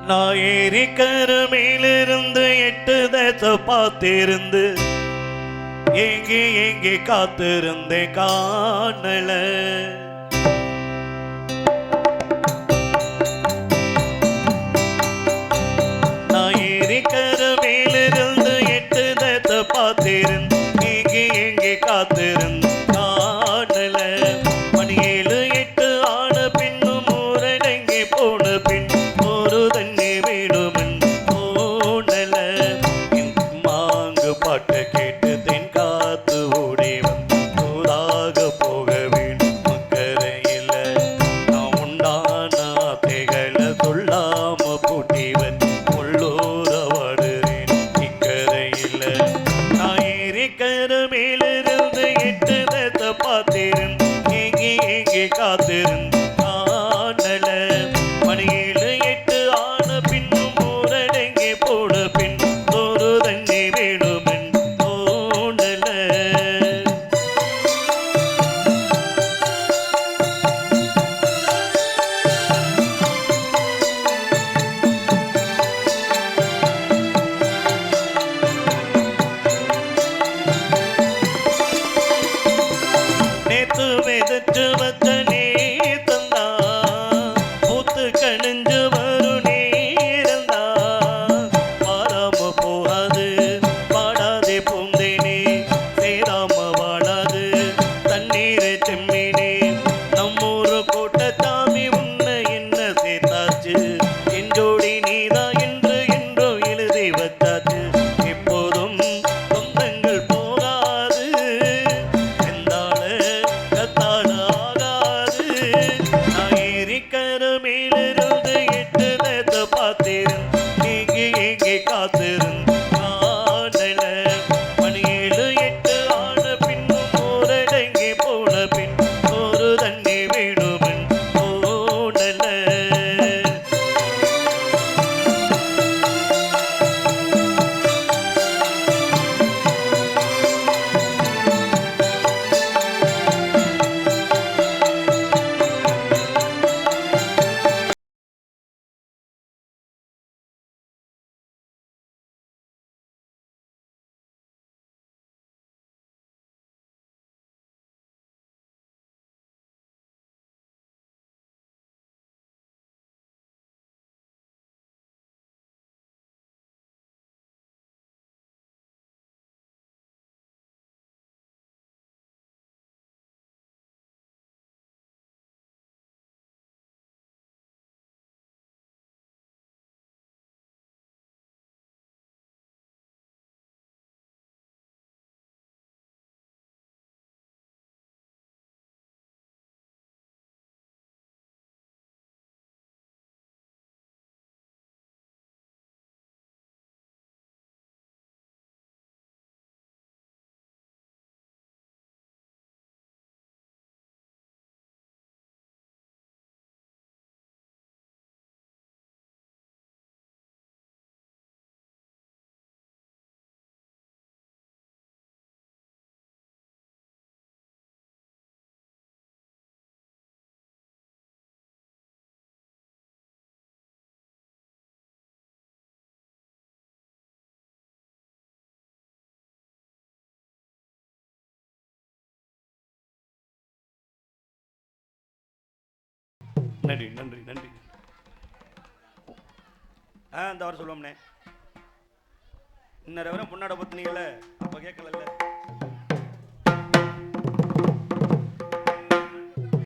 நான் ஏரிக்கர மேலிருந்து 8 தேச பார்த்திருந்து எங்கே எங்கே காத்திருந்தேன் காணல. நான் ஏரிக்கர மேலிருந்து 8 தேச பார்த்திருந்து எங்கே எங்கே காத்திருந்து காணல. மணி 7 8 ஆன பின்னும் ஊரடங்கி போன பின் ஒரு தண்ணி வேணுமென் தோணல. மாங்கு பாட்டு கேட்டு தென் காத்து ஓடி வந்து தூராக போக வேண்டும் மக்கரையில். நான் உண்டான ஆத்தைகளை சொல்லாம பூட்டிவன் உள்ளூர வாடுறேன் இக்கரையில். நான் ஏரிக்கர மேலிருந்து 8 தேச பார்த்திருந்து எங்கே எங்கே காத்திருந்து காணல. மணி 7 8 ஆன பின்னும் ஊரடங்கி போன பின் ஒரு தண்ணி வேணுமென் தோணல. நேத்து விதைச்சு வச்ச நேத்தந்தா பூத்து கணிஞ்சு வரும் நேரந்தா. பாராம போகாது பாடாதே பூந்தேனே சேராம வாடாது தண்ணீர் செம்மினே. நம்மூரு கோட்டை தாமி உன்னை என்ன சேர்த்தாச்சு. என் ஜோடி நீதா என்று என்றோ எழுதி வச்சாச்சு. எப்போதும் சொந்தங்கள் போகாது எந்தாள கத்தாள ஆகாது. நான் ஏரிக்கர மேலிருந்து 8 தேச பார்த்திருந்து எங்கே எங்கே காத்திருந்து காணல. மணி 7 8 ஆன பின்னும் ஊரடங்கி போன பின் ஒரு தண்ணி வேணுமென் தோணல. நன்றி நன்றி நன்றி. இந்த வாரம் சொல்லுவோம்னே இன்னொரு வரை முன்னாட பத்தினீங்கள அப்போ கேட்கல.